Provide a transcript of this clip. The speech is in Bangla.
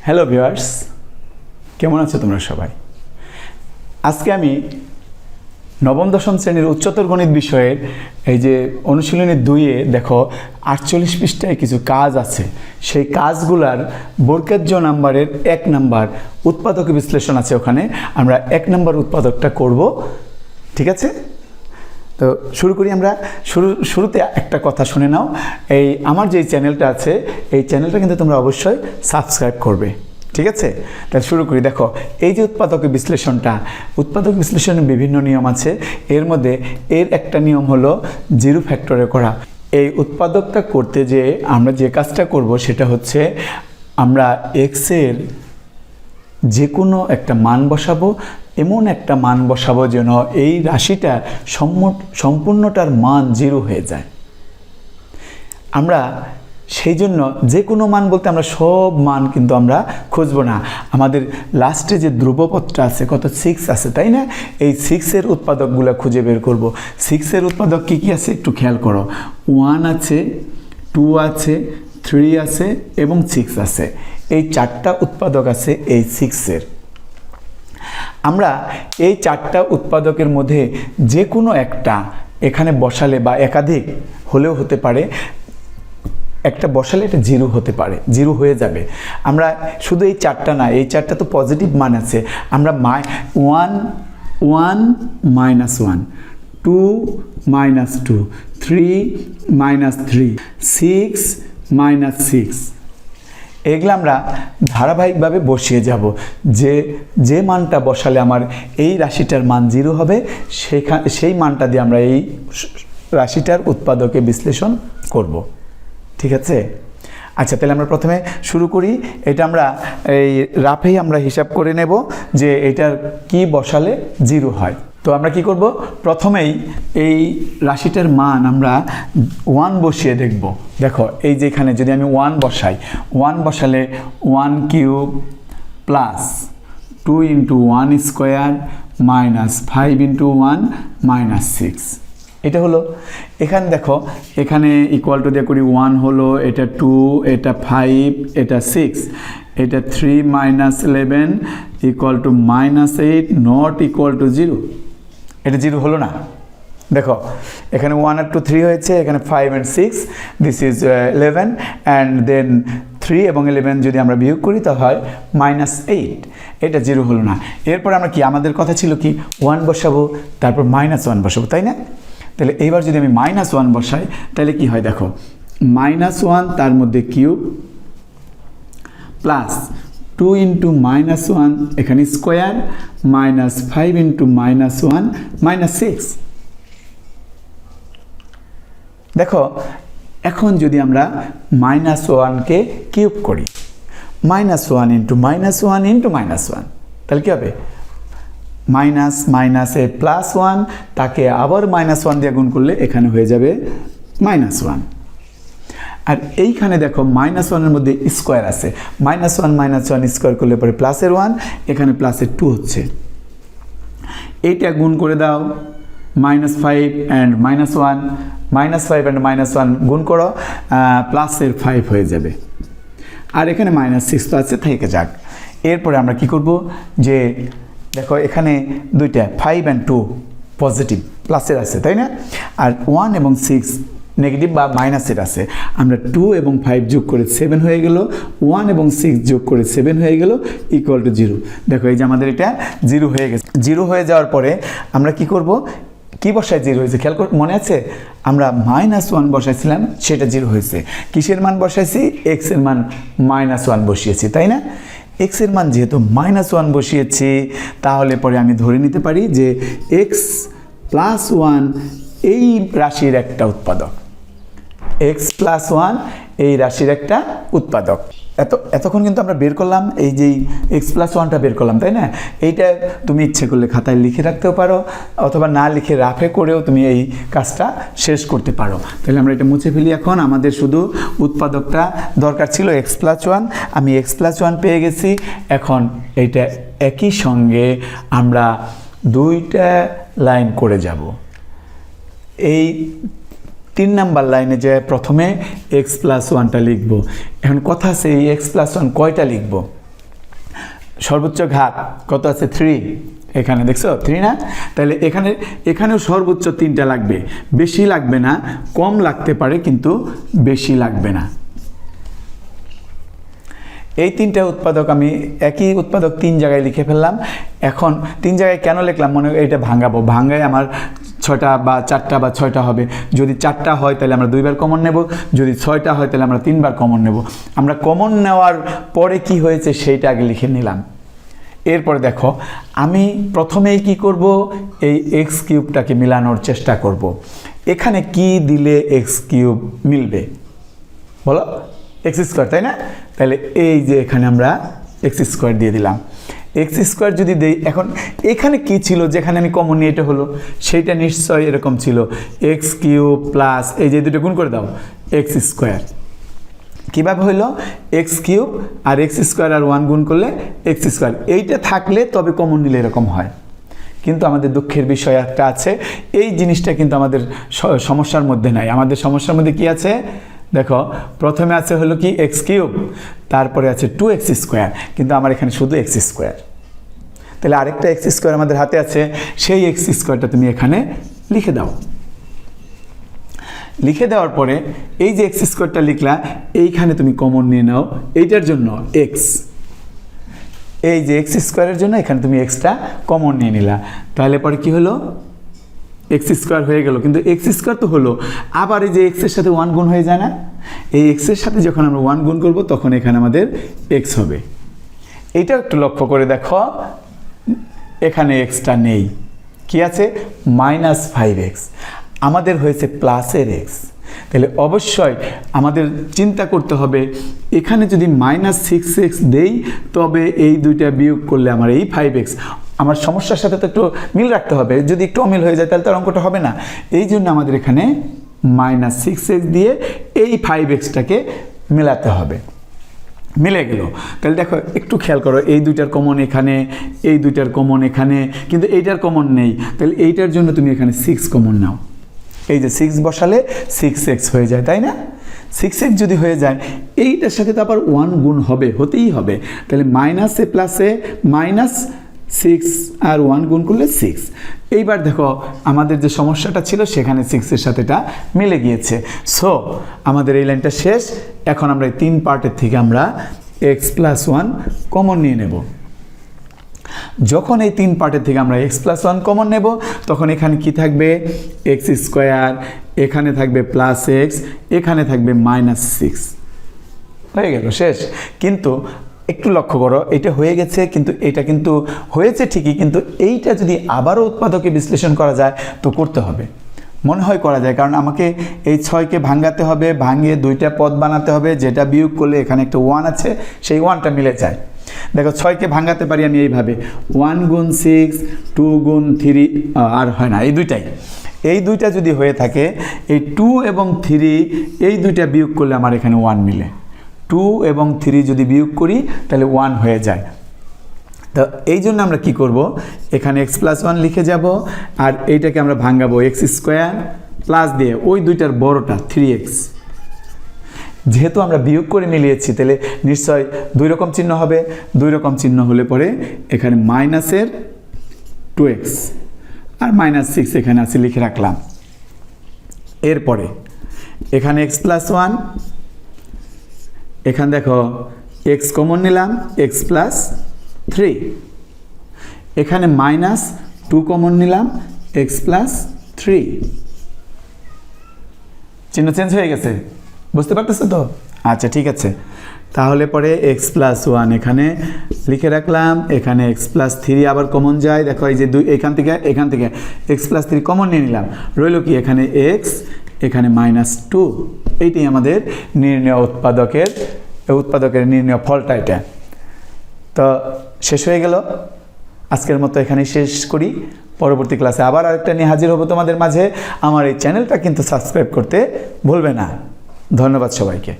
হ্যালো ভিউয়ার্স, কেমন আছো তোমরা সবাই? আজকে আমি নবম দশম শ্রেণীর উচ্চতর গণিত বিষয়ের এই যে অনুশীলনী 2-এ দেখো 48 পৃষ্ঠায় কিছু কাজ আছে। সেই কাজগুলার বর্গের নাম্বারের 1 নাম্বার উৎপাদক বিশ্লেষণ আছে। ওখানে আমরা 1 নাম্বার উৎপাদকটা করব, ঠিক আছে? তো শুরু করি আমরা। শুরুতে একটা কথা শুনে নাও। এই আমার যে চ্যানেলটা আছে, এই চ্যানেলটা কিন্তু তোমরা অবশ্যই সাবস্ক্রাইব করবে, ঠিক আছে? তাহলে শুরু করি। দেখো, এই যে উৎপাদক বিশ্লেষণের বিভিন্ন নিয়ম আছে। এর মধ্যে একটা নিয়ম হলো জিরো ফ্যাক্টরে করা। এই উৎপাদকটা করতে যে আমরা যে কাজটা করব সেটা হচ্ছে আমরা এক্সের যে কোনো একটা মান বসাবো, এমন একটা মান বসাবো যেন এই রাশিটা সম্পূর্ণটার মান 0 হয়ে যায়। আমরা সেই জন্য যে কোনো মান বলতে আমরা সব মান কিন্তু আমরা খুঁজবো না। আমাদের লাস্টে যে ধ্রুবপদটা আছে, কত 6 আছে, তাই না? এই 6-এর উৎপাদকগুলো খুঁজে বের করব। 6-এর উৎপাদক কী কী আছে একটু খেয়াল করো। 1 আছে, 2 আছে, 3 আছে এবং 6 আছে। এই 4টা উৎপাদক আছে এই 6-এর। আমরা এই 4টা উৎপাদকের মধ্যে যে কোনো একটা এখানে বসালে বা একাধিক হলেও হতে পারে, একটা বসালে এটা 0 হতে পারে, 0 হয়ে যাবে। আমরা শুধু এই 4টা না, এই 4টা তো পজিটিভ মান আছে। আমরা 1 1 -1, 2 -2, 3 -3, 6 -6, এগুলো আমরা ধারাবাহিকভাবে বসিয়ে যাব। যে মানটা বসালে আমার এই রাশিটার মান 0 হবে, সেই মানটা দিয়ে আমরা এই রাশিটার উৎপাদকে বিশ্লেষণ করব, ঠিক আছে? আচ্ছা, তাহলে আমরা প্রথমে শুরু করি। এটা আমরা এই রাফেই আমরা হিসাব করে নেব যে এটার কি বসালে 0 হয়। তো আমরা কি করব, প্রথমেই এই রাশিটার মান আমরা 1 বসিয়ে দেখব। দেখো, এই যে এখানে যদি আমি 1 বসাই, 1 বসালে 1 cube plus 2 × 1 square minus 5 × 1 minus 6, এটা হলো। এখানে দেখো, এখানে ইকুয়াল টু দিয়ে করি 1 হলো, এটা 2, এটা 5, এটা 6, এটা 3 - 11 equal to -8 not equal to 0। এটা 0 হলো না। দেখো, এখানে 1 আর 2 3 হয়েছে, এখানে 5 and 6, this is 11, and then 3 এবং 11 যদি আমরা বিয়োগ করি তা হয় -8। এটা 0 হলো না। এরপর আমরা কি, আমাদের কথা ছিল কি 1 বসাবো, তারপর -1 বসাবো, তাই না? তাহলে এইবার যদি আমি -1 বসাই তাহলে কি হয়, দেখো, -1 তার মধ্যে কিউব প্লাস 2 × -1 এখানে স্কোয়ার মাইনাস 5 × -1 মাইনাস 6। দেখো, এখন যদি আমরা -1কে কিউব করি, -1 × -1 × -1, তাহলে কী হবে, মাইনাস মাইনাসে +1, তাকে আবার -1 দিয়ে গুণ করলে এখানে হয়ে যাবে -1। আর এইখানে দেখো -1-এর মধ্যে স্কোয়ার আছে, -1 স্কোয়ার করলে পরে +1, এখানে +2 হচ্ছে। এইটা গুণ করে দাও, -5 and -1, -5 and -1 গুণ করো, +5 হয়ে যাবে। আর এখানে -6 তো আছে, থেকে যাক। এরপরে আমরা কি করব, যে দেখো এখানে দুইটা 5 and 2 পজিটিভ প্লাসের আছে, তাই না? আর 1 এবং 6 নেগেটিভ বা মাইনাসের আছে। আমরা 2 এবং 5 যোগ করে 7 হয়ে গেল, 1 এবং 6 যোগ করে 7 হয়ে গেল, ইকুয়াল টু 0। দেখো, এই যে আমাদের এটা 0 হয়ে গেছে। 0 হয়ে যাওয়ার পরে আমরা কি করব, কি বসায় 0 হয়েছে খেয়াল করে, মনে আছে? আমরা -1 বসাইছিলাম, সেটা 0 হয়েছে। কিসের মান বসাইছি? x এর মান -1 বসিয়েছি, তাই না? x এর মান যেহেতু -1 বসিয়েছি, তাহলে পরে আমি ধরে নিতে পারি যে x + 1 এই রাশির একটা উৎপাদক। x + 1 এই রাশির একটা উৎপাদক। এতক্ষণ কিন্তু আমরা বের করলাম, এই যে x + 1টা বের করলাম, তাই না? এইটা তুমি ইচ্ছে করলে খাতায় লিখে রাখতেও পারো, অথবা না লিখে রাফে করেও তুমি এই কাজটা শেষ করতে পারো। তাহলে আমরা এটা মুছে ফেলি। এখন আমাদের শুধু উৎপাদকটা দরকার ছিল x + 1, আমি x + 1 পেয়ে গেছি। এখন এইটা একই সঙ্গে আমরা 2টা লাইন করে যাব। এই 3 নাম্বার লাইনে যে প্রথমে x + 1টা লিখব। এখন কথা আছে, এই x + 1 কয়টা লিখব? সর্বোচ্চ ঘাত কত আছে 3, এখানে দেখছো 3 না, তাহলে এখানেও সর্বোচ্চ 3টা লাগবে, বেশি লাগবে না, কম লাগতে পারে কিন্তু বেশি লাগবে না। এই 3টা উৎপাদক আমি একই উৎপাদক 3 জায়গায় লিখে ফেললাম। এখন 3 জায়গায় কেন লিখলাম, মনে এটা ভাঙাবো, ভাঙায় আমার 6টা বা 4টা বা 6টা হবে। যদি 4টা হয় তাহলে আমরা 2বার কমন নেব, যদি 6টা হয় তাহলে আমরা 3বার কমন নেব। আমরা কমন নেওয়ার পরে কি হয়েছে সেইটা আগে লিখে নিলাম। এরপরে দেখো আমি প্রথমেই কি করব, এই এক্স কিউবটাকে মিলানোর চেষ্টা করব। এখানে কি দিলে এক্স কিউব মিলবে বলো, এক্স স্কোয়ার, তাই না? তাহলে এই যে এখানে আমরা এক্স স্কোয়ার দিয়ে দিলাম। এক্স স্কোয়ার যদি দেই, এখন এখানে কি ছিল যেখানে আমি কমন নিয়ে এটা হলো, সেইটা নিশ্চয়ই এরকম ছিল এক্স কিউব প্লাস এই যে দুটো গুণ করে দাও এক্স স্কোয়ার। কীভাবে হইলো, এক্স কিউব আর এক্স স্কোয়ার আর 1 গুণ করলে এক্স স্কোয়ার, এইটা থাকলে তবে কমন নিলে এরকম হয়। কিন্তু আমাদের দুঃখের বিষয় একটা আছে, এই জিনিসটা কিন্তু আমাদের সমস্যার মধ্যে নাই। আমাদের সমস্যার মধ্যে কি আছে দেখো, প্রথমে আছে হলো কি এক্স কিউব, তারপরে আছে 2x স্কোয়ার, কিন্তু আমার এখানে শুধু এক্স স্কোয়ার। তাহলে আরেকটা এক্স স্কোয়ার আমাদের হাতে আছে, সেই এক্স স্কোয়ারটা তুমি এখানে লিখে দাও। লিখে দেওয়ার পরে এই যে এক্স স্কোয়ারটা লিখলা, এইখানে তুমি কমন নিয়ে নাও এইটার জন্য এক্স, এই যে এক্স স্কোয়ারের জন্য এখানে তুমি এক্সটা কমন নিয়ে নিলা। তাহলে পরে কি হলো, এক্স স্কোয়ার হয়ে গেল, কিন্তু এক্স স্কোয়ার তো হলো, আবার এই যে এক্সের সাথে 1 গুণ হয়ে যায় না, এই এক্সের সাথে যখন আমরা 1 গুণ করব তখন এখানে আমাদের এক্স হবে। এইটা একটু লক্ষ্য করে দেখো, এখানে এক্সটা নেই, কি আছে -5x, আমাদের হয়েছে প্লাসের এক্স। তাহলে অবশ্যই আমাদের চিন্তা করতে হবে, এখানে যদি -6x দেই তবে এই দুইটা বিয়োগ করলে আমার এই 5x, আমার সমস্যার সাথে তো একটু মিল রাখতে হবে, যদি একটু অমিল হয়ে যায় তাহলে তার অঙ্কটা হবে না। এই জন্য আমাদের এখানে -6x দিয়ে এই 5xটাকে মেলাতে হবে। মিলে গেল। তাহলে দেখো একটু খেয়াল করো, এই দুইটার কমন এখানে, এই দুইটার কমন এখানে, কিন্তু এইটার কমন নেই। তাহলে এইটার জন্য তুমি এখানে 6 কমন নাও, এই যে 6 বসালে 6x হয়ে যায়, তাই না? 6x যদি হয়ে যায়, এইটার সাথে তো আবার 1 গুণ হবে, হতেই হবে। তাহলে মাইনাসে প্লাসে -6 আর 1 গুণ করলে 6। এইবার দেখো আমাদের যে সমস্যাটা ছিল সেখানে 6-এর সাথে এটা মিলে গিয়েছে। সো আমাদের এই লাইনটা শেষ। এখন আমরা এই 3 পার্টের থেকে আমরা x + 1 কমন নিয়ে নেব। যখন এই 3 পার্টের থেকে আমরা x + 1 কমন নেব তখন এখানে কি থাকবে, এক্স স্কোয়ার, এখানে থাকবে +x, এখানে থাকবে -6, হয়ে গেল, শেষ। কিন্তু একটু লক্ষ্য করো, এটা হয়ে গেছে, কিন্তু এটা কিন্তু হয়েছে ঠিকই, কিন্তু এইটা যদি আবারও উৎপাদকে বিশ্লেষণ করা যায় তো করতে হবে, মনে হয় করা যায়, কারণ আমাকে এই 6কে ভাঙাতে হবে, ভাঙিয়ে 2টা পদ বানাতে হবে, যেটা বিয়োগ করলে এখানে একটা 1 আছে, সেই 1টা মিলে যায়। দেখো 6কে ভাঙাতে পারি আমি এইভাবে, 1 গুণ 6, 2 গুণ 3, আর হয় না, এই দুইটা যদি হয়ে থাকে, এই 2 এবং 3 এই দুইটা বিয়োগ করলে আমার এখানে 1 মিলে, 2 এবং 3 যদি বিয়োগ করি তাহলে 1 হয়ে যায়। তো এই জন্য আমরা কি করব, এখানে x + 1 লিখে যাব, আর এইটাকে আমরা ভাঙাবো x স্কোয়ার প্লাস দিয়ে ওই দুইটার বড়টা 3x। যেহেতু আমরা বিয়োগ করে মিলিয়েছি তাহলে নিশ্চয় 2 রকম চিহ্ন হবে, 2 রকম চিহ্ন হলে পরে এখানে মাইনাসের 2x আর -6 এখানে আছে লিখে রাখলাম। এরপরে এখানে x + 1, এখানে দেখো x কমন নিলাম, x + 3, এখানে -2 কমন নিলাম, x + 3, চিহ্ন চেঞ্জ হয়ে গেছে, বুঝতে পারতেছো তো? আচ্ছা ঠিক আছে, তাহলে পরে x + 1 এখানে লিখে রাখলাম, এখানে x + 3 আবার কমন যায়, দেখো এই যে এখান থেকে x + 3 কমন নিয়ে নিলাম, রইল কি এখানে x, এখানে -2। এইটাই আমাদের নির্ণয় উৎপাদকের নির্ণয় ফলটা এটা। তো শেষ হয়ে গেল, আজকের মতো এখানেই শেষ করি। পরবর্তী ক্লাসে আবার আরেকটা নিয়ে হাজির হব তোমাদের মাঝে। আমার এই চ্যানেলটা কিন্তু সাবস্ক্রাইব করতে ভুলবে না। ধন্যবাদ সবাইকে।